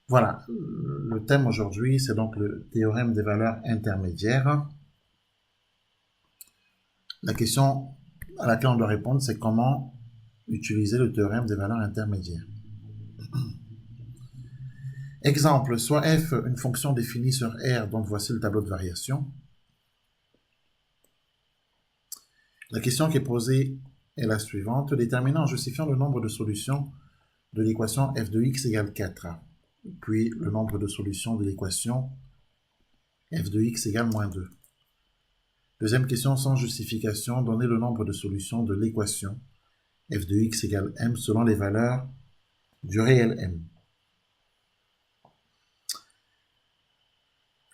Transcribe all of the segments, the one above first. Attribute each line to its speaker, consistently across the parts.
Speaker 1: Voilà, le thème aujourd'hui, c'est donc le théorème des valeurs intermédiaires. La question à laquelle on doit répondre, c'est comment utiliser le théorème des valeurs intermédiaires. Exemple, soit f une fonction définie sur R, donc voici le tableau de variation. La question qui est posée est la suivante. Déterminez en justifiant le nombre de solutions de l'équation f de x égale 4, puis le nombre de solutions de l'équation f de x égale moins 2. Deuxième question, sans justification, donnez le nombre de solutions de l'équation f de x égale m selon les valeurs du réel m.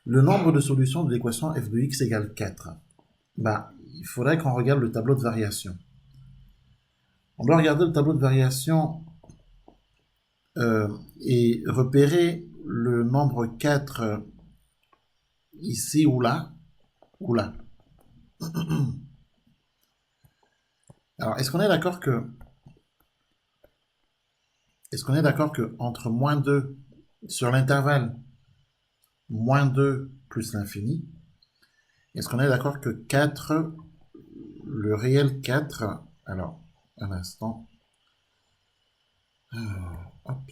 Speaker 1: Le nombre de solutions de l'équation f de x égale 4. Il faudrait qu'on regarde le tableau de variation. On doit regarder le tableau de variation et repérer le nombre 4 ici ou là, ou là. Alors, est-ce qu'on est d'accord que entre moins 2 sur l'intervalle moins 2 plus l'infini, est-ce qu'on est d'accord que 4, le réel 4, alors, un instant, hop.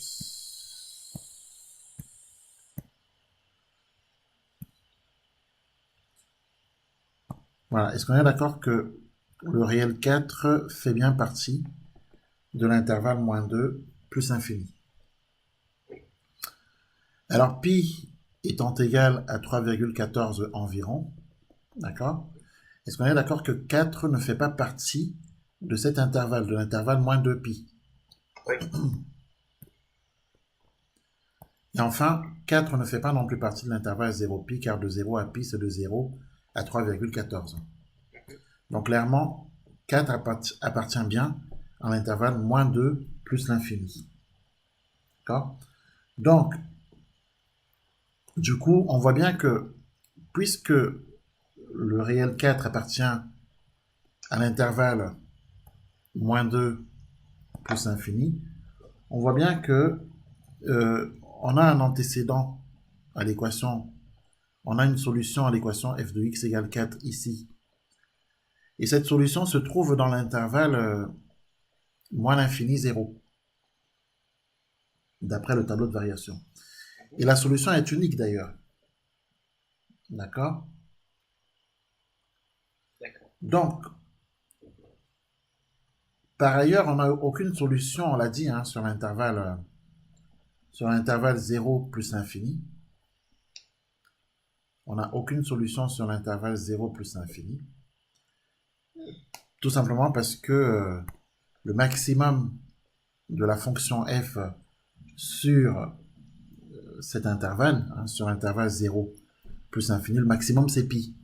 Speaker 1: Voilà, est-ce qu'on est d'accord que le réel 4 fait bien partie de l'intervalle moins 2 plus infini? Alors, pi étant égal à 3,14 environ, d'accord? Est-ce qu'on est d'accord que 4 ne fait pas partie de cet intervalle, de l'intervalle moins 2 pi?
Speaker 2: Oui.
Speaker 1: Et enfin, 4 ne fait pas non plus partie de l'intervalle 0 pi, car de 0 à pi, c'est de 0 à 3,14. Donc clairement, 4 appartient bien à l'intervalle moins 2 plus l'infini. D'accord? Donc, du coup, on voit bien que puisque le réel 4 appartient à l'intervalle moins 2 plus infini, on voit bien que on a un antécédent à l'équation, on a une solution à l'équation f de x égale 4 ici. Et cette solution se trouve dans l'intervalle moins l'infini 0, d'après le tableau de variation. Et la solution est unique d'ailleurs. D'accord?
Speaker 2: D'accord.
Speaker 1: Donc, par ailleurs, on n'a aucune solution, on l'a dit, hein, sur l'intervalle 0 plus l'infini. On n'a aucune solution sur l'intervalle 0 plus l'infini. Tout simplement parce que le maximum de la fonction f sur cet intervalle, hein, sur l'intervalle 0 plus l'infini, le maximum c'est pi.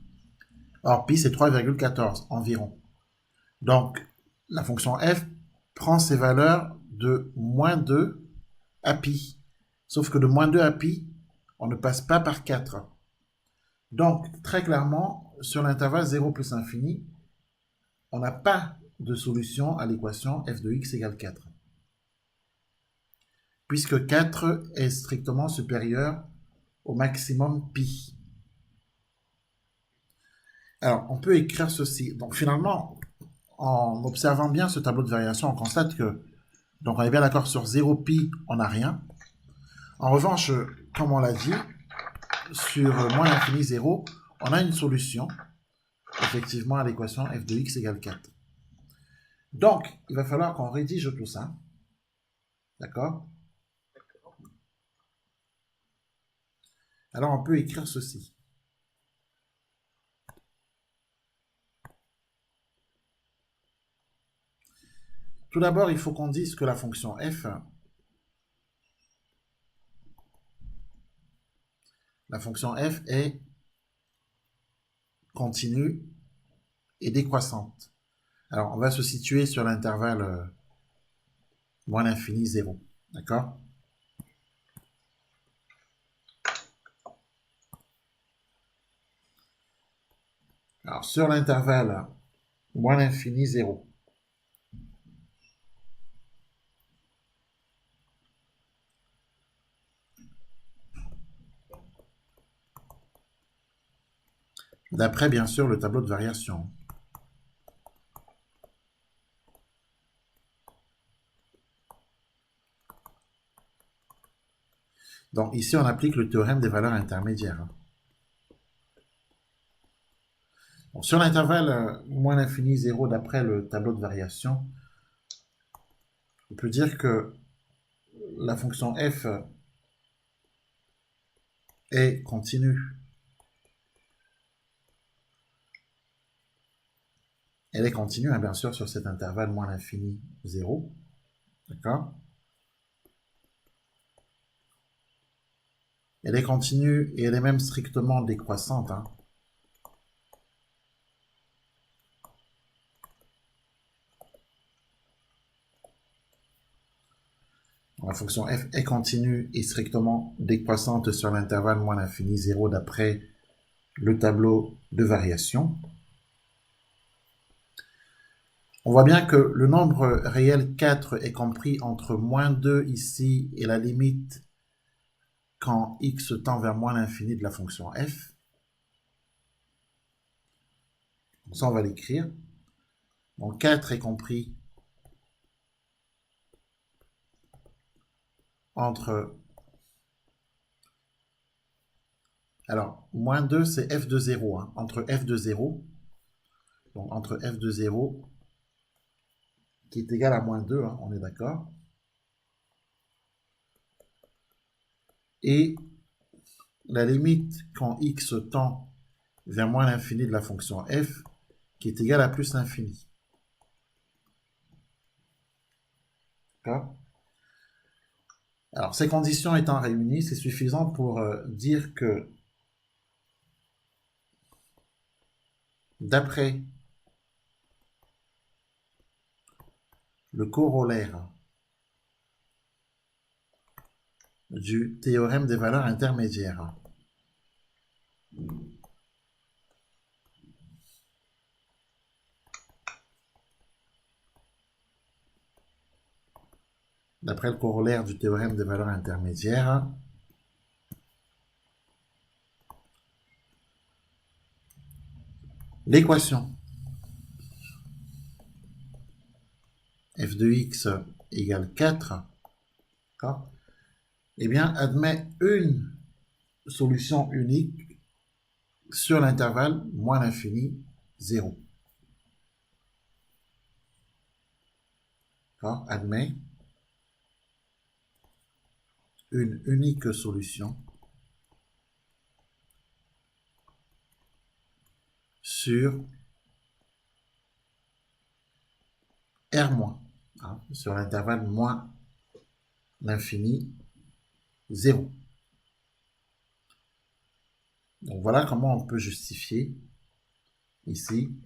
Speaker 1: Or, pi c'est 3,14 environ. Donc, la fonction f prend ses valeurs de moins 2 à pi. Sauf que de moins 2 à pi, on ne passe pas par 4. Donc, très clairement, sur l'intervalle 0 plus infini, on n'a pas de solution à l'équation f de x égale 4. Puisque 4 est strictement supérieur au maximum pi. Alors, on peut écrire ceci. Donc, finalement, en observant bien ce tableau de variation, on constate que, donc on est bien d'accord sur 0 pi, on n'a rien. En revanche, comme on l'a dit, sur moins l'infini 0, on a une solution, effectivement, à l'équation f de x égale 4. Donc, il va falloir qu'on rédige tout ça. D'accord? Alors, on peut écrire ceci. Tout d'abord, il faut qu'on dise que la fonction f, est continue et décroissante. Alors, on va se situer sur l'intervalle moins l'infini 0. D'accord? Alors, sur l'intervalle moins l'infini 0, D'après, bien sûr, le tableau de variation. Donc ici, on applique le théorème des valeurs intermédiaires. Donc, sur l'intervalle moins l'infini 0 d'après le tableau de variation, on peut dire que la fonction f est continue. Elle est continue, hein, bien sûr, sur cet intervalle moins l'infini 0. D'accord? Elle est continue et elle est même strictement décroissante. Hein. La fonction f est continue et strictement décroissante sur l'intervalle moins l'infini 0 d'après le tableau de variation. On voit bien que le nombre réel 4 est compris entre moins 2 ici et la limite quand x tend vers moins l'infini de la fonction f. Donc ça, on va l'écrire. Donc 4 est compris entre... Alors, moins 2, c'est f de 0. Hein, entre f de 0, donc entre f de 0, qui est égal à moins 2, hein, on est d'accord. Et la limite quand x tend vers moins l'infini de la fonction f, qui est égale à plus l'infini. D'accord? Alors, ces conditions étant réunies, c'est suffisant pour dire que d'après le corollaire du théorème des valeurs intermédiaires, d'après le corollaire du théorème des valeurs intermédiaires, l'équation f de x égale 4, eh bien, admet une solution unique sur l'intervalle moins l'infini 0. Admet une unique solution sur R-, hein, sur l'intervalle moins l'infini 0. Donc voilà comment on peut justifier ici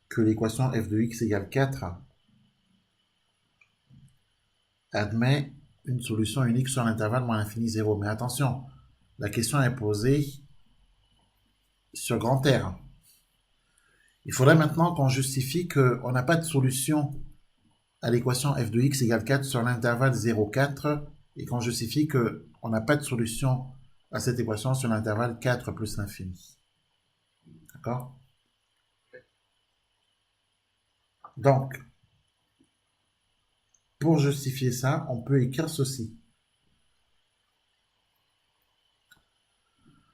Speaker 1: que l'équation f de x égale 4 admet une solution unique sur l'intervalle moins l'infini 0. Mais attention, la question est posée sur grand R. Il faudrait maintenant qu'on justifie qu'on n'a pas de solution à l'équation f de x égale 4 sur l'intervalle 0,4 et qu'on justifie qu'on n'a pas de solution à cette équation sur l'intervalle 4 plus l'infini. D'accord? Donc, pour justifier ça, on peut écrire ceci.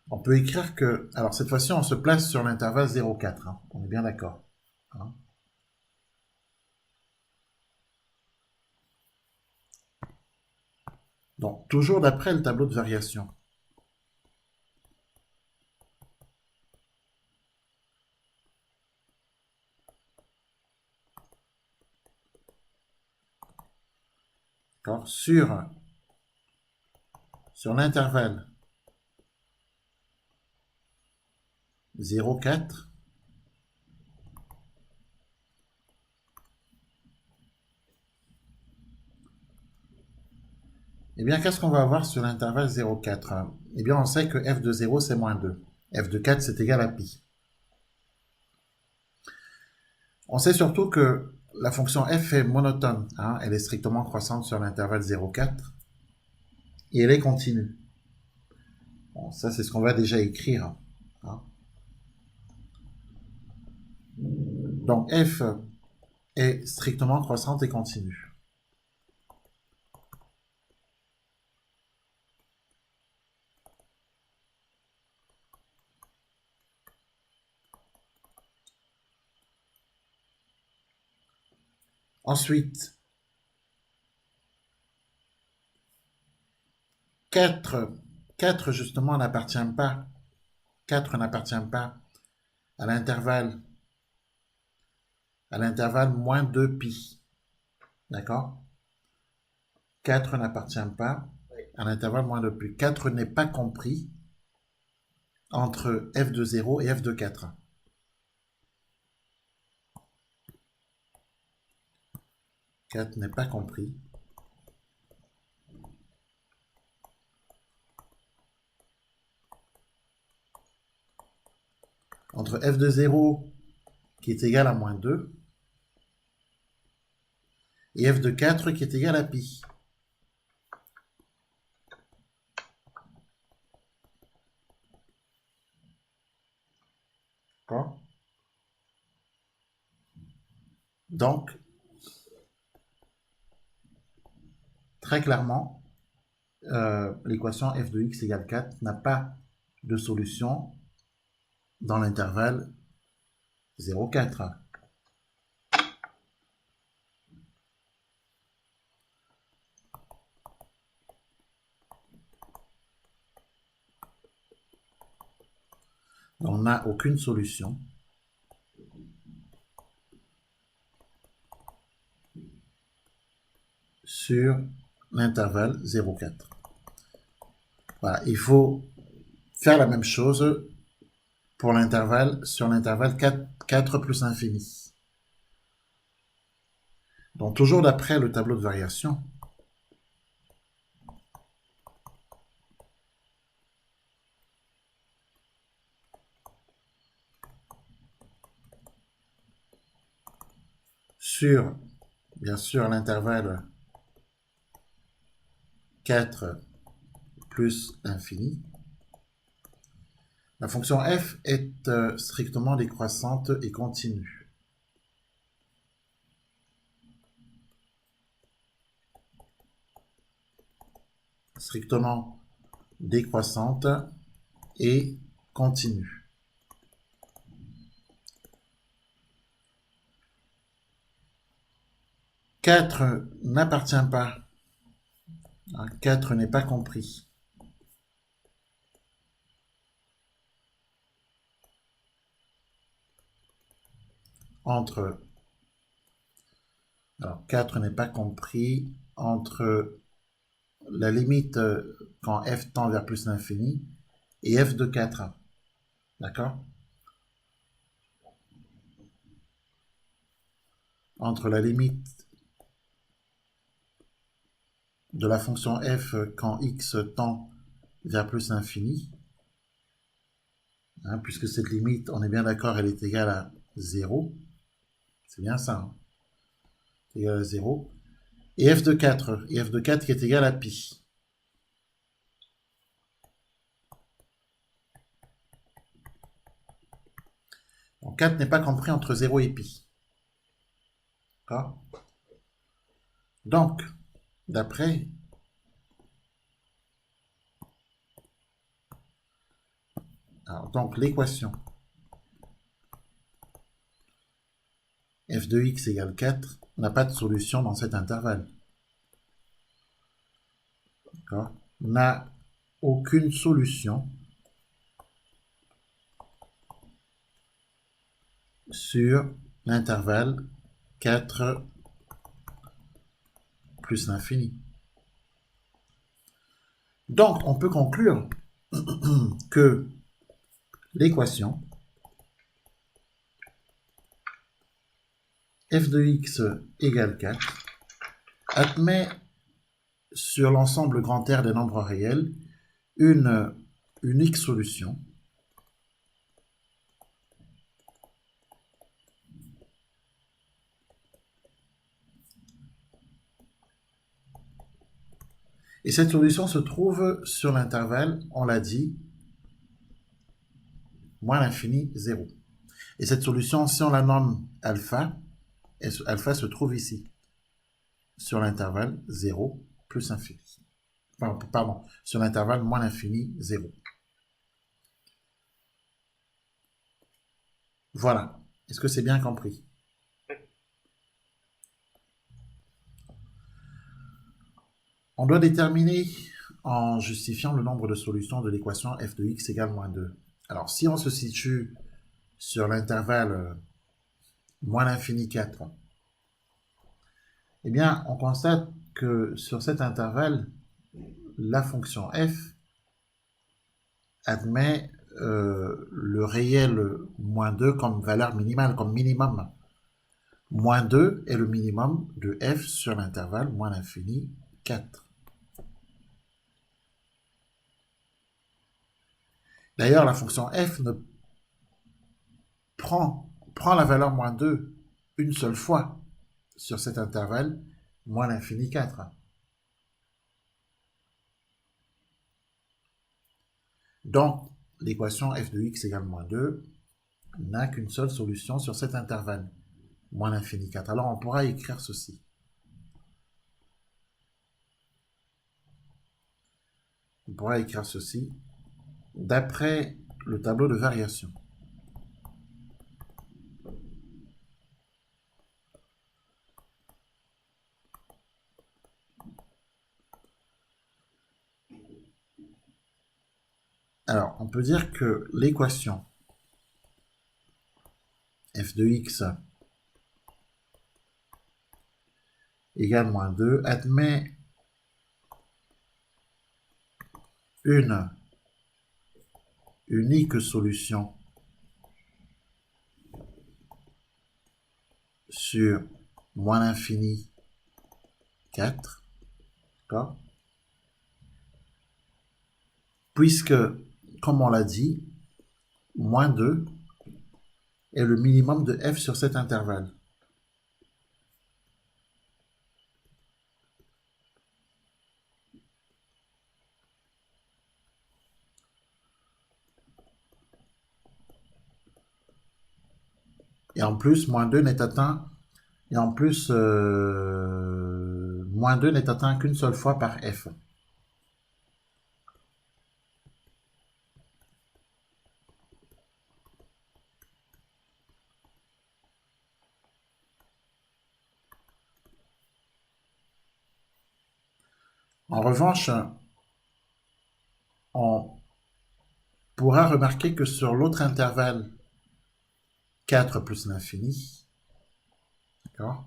Speaker 1: On peut écrire que... Alors, cette fois-ci, on se place sur l'intervalle 0,4. Hein, on est bien d'accord. Hein. Donc, toujours d'après le tableau de variation. Sur l'intervalle 0,4, eh bien, qu'est-ce qu'on va avoir sur l'intervalle 0,4? Eh bien, on sait que f de 0, c'est moins 2. F de 4, c'est égal à pi. On sait surtout que la fonction f est monotone. Hein, elle est strictement croissante sur l'intervalle 0,4 et elle est continue. Bon, ça, c'est ce qu'on va déjà écrire. Hein. Donc f est strictement croissante et continue. Ensuite, 4 justement n'appartient pas. 4 n'appartient pas à l'intervalle moins 2 pi. D'accord? 4 n'appartient pas à l'intervalle moins 2 pi. 4 n'est pas compris entre f de 0 et f de 4. Quatre n'est pas compris entre f de 0 qui est égal à moins 2 et f de 4 qui est égal à pi. D'accord? Donc, très clairement, l'équation f de x égale 4 n'a pas de solution dans l'intervalle 0, 4. On n'a aucune solution sur l'intervalle 0, 4. Voilà, il faut faire la même chose pour l'intervalle, sur l'intervalle 4 plus infini. Donc toujours d'après le tableau de variation, sur, bien sûr, l'intervalle 4 plus infini, la fonction f est strictement décroissante et continue. Strictement décroissante et continue. Quatre n'appartient pas. 4 n'est pas compris entre... Alors, 4 n'est pas compris entre la limite quand f tend vers plus l'infini et f de 4. D'accord? Entre la limite de la fonction f quand x tend vers plus l'infini, hein, puisque cette limite, on est bien d'accord, elle est égale à 0. C'est bien ça. Hein, c'est égal à 0. Et f de 4. Et f de 4 qui est égal à pi. Donc 4 n'est pas compris entre 0 et pi. D'accord? Donc, d'après donc l'équation f de x égale 4 n'a pas de solution dans cet intervalle. D'accord? N'a aucune solution sur l'intervalle 4 plus l'infini. Donc, on peut conclure que l'équation f de x égale 4 admet sur l'ensemble grand R des nombres réels une unique solution et cette solution se trouve sur l'intervalle, on l'a dit, moins l'infini 0. Et cette solution, si on la nomme alpha, alpha se trouve ici, sur l'intervalle 0 plus infini. Pardon, sur l'intervalle moins l'infini 0. Voilà. Est-ce que c'est bien compris? On doit déterminer en justifiant le nombre de solutions de l'équation f de x égale moins 2. Alors, si on se situe sur l'intervalle moins l'infini 4, eh bien, on constate que sur cet intervalle, la fonction f admet le réel moins 2 comme valeur minimale, comme minimum. Moins 2 est le minimum de f sur l'intervalle moins l'infini 4. D'ailleurs, la fonction f ne prend la valeur moins 2 une seule fois sur cet intervalle moins l'infini 4. Donc, l'équation f de x égale moins 2 n'a qu'une seule solution sur cet intervalle, moins l'infini 4. Alors, on pourra écrire ceci. On pourra écrire ceci d'après le tableau de variation. Alors, on peut dire que l'équation f de x égale moins 2 admet une unique solution sur moins l'infini 4, d'accord? Puisque, comme on l'a dit, moins 2 est le minimum de f sur cet intervalle. Et en plus, moins 2 n'est atteint, et en plus, moins 2 n'est atteint qu'une seule fois par f. En revanche, on pourra remarquer que sur l'autre intervalle 4 plus l'infini, d'accord?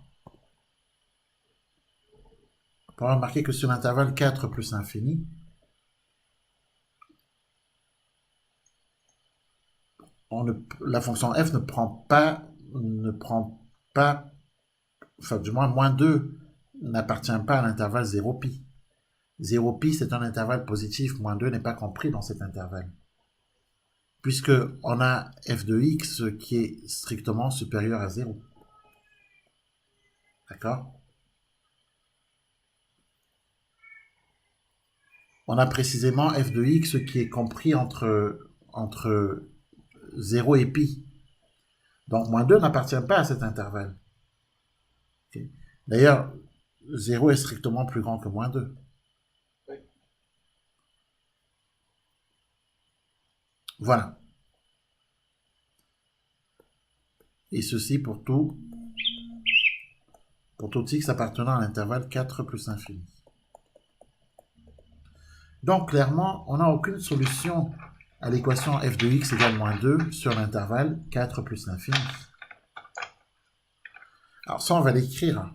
Speaker 1: On pourra remarquer que sur l'intervalle 4 plus l'infini, la fonction f ne prend pas, enfin du moins 2 n'appartient pas à l'intervalle 0pi. 0pi c'est un intervalle positif, moins 2 n'est pas compris dans cet intervalle. Puisque on a f de x qui est strictement supérieur à 0. D'accord? On a précisément f de x qui est compris entre 0 et pi. Donc, moins 2 n'appartient pas à cet intervalle. Okay. D'ailleurs, 0 est strictement plus grand que moins 2. Oui. Voilà. Et ceci pour tout x appartenant à l'intervalle 4 plus infini. Donc, clairement, on n'a aucune solution à l'équation f de x égale moins 2 sur l'intervalle 4 plus l'infini. Alors ça, on va l'écrire.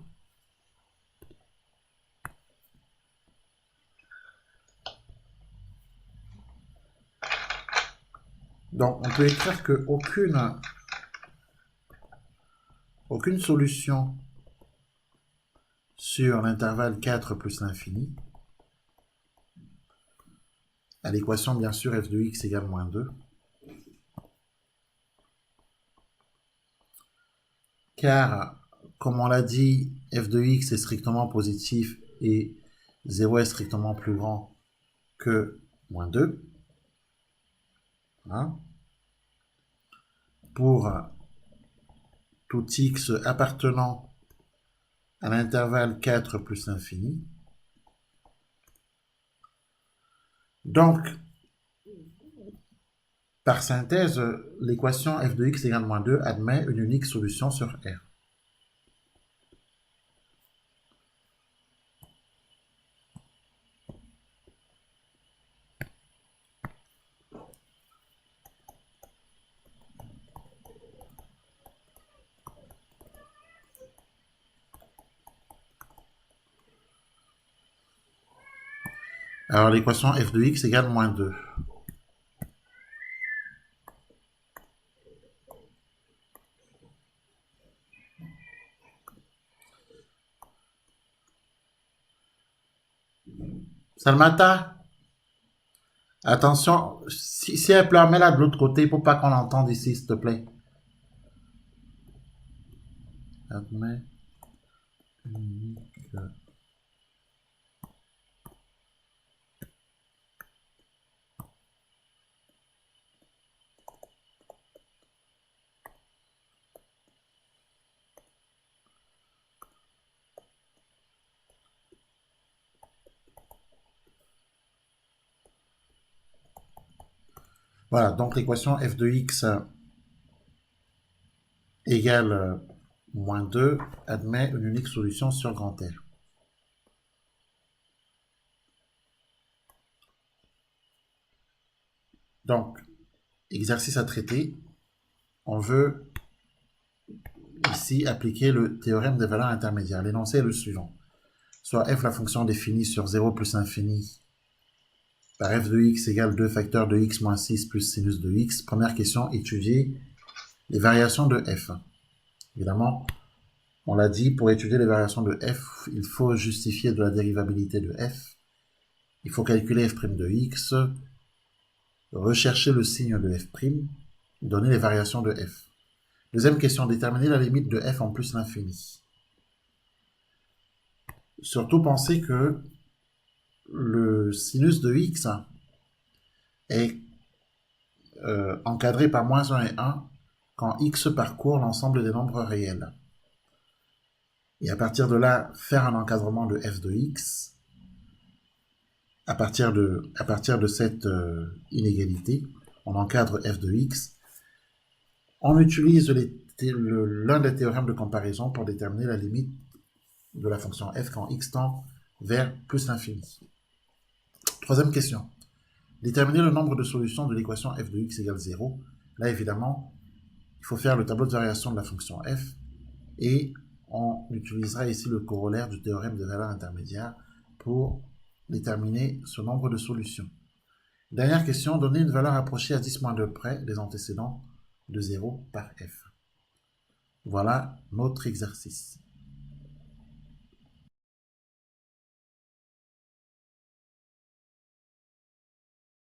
Speaker 1: Donc, on peut écrire qu'aucune solution sur l'intervalle 4 plus l'infini, à l'équation, bien sûr, f de x égale moins 2, car, comme on l'a dit, f de x est strictement positif et 0 est strictement plus grand que moins 2. Hein? Pour tout x appartenant à l'intervalle 4 plus l'infini. Donc, par synthèse, l'équation f de x égale moins 2 admet une unique solution sur R. Alors l'équation f de x égale moins 2. Salmata, attention, si elle pleut, mets-la de l'autre côté pour pas qu'on l'entende ici, s'il te plaît. Admet unique. Voilà, donc l'équation f de x égale moins 2 admet une unique solution sur grand R. Donc, exercice à traiter. On veut ici appliquer le théorème des valeurs intermédiaires. L'énoncé est le suivant. Soit f la fonction définie sur 0 plus infini par f de x égale 2 facteurs de x moins 6 plus sinus de x. Première question, étudier les variations de f. Évidemment, on l'a dit, pour étudier les variations de f, il faut justifier de la dérivabilité de f. Il faut calculer f' de x, rechercher le signe de f', donner les variations de f. Deuxième question, déterminer la limite de f en plus l'infini. Surtout pensez que le sinus de x est encadré par moins 1 et 1 quand x parcourt l'ensemble des nombres réels. Et à partir de là, faire un encadrement de f de x, à partir de cette inégalité, on encadre f de x, on utilise l'un des théorèmes de comparaison pour déterminer la limite de la fonction f quand x tend vers plus l'infini. Troisième question. Déterminer le nombre de solutions de l'équation f de x égale 0. Là, évidemment, il faut faire le tableau de variation de la fonction f et on utilisera ici le corollaire du théorème des valeurs intermédiaires pour déterminer ce nombre de solutions. Dernière question, donner une valeur approchée à 10-2 près des antécédents de 0 par f. Voilà notre exercice.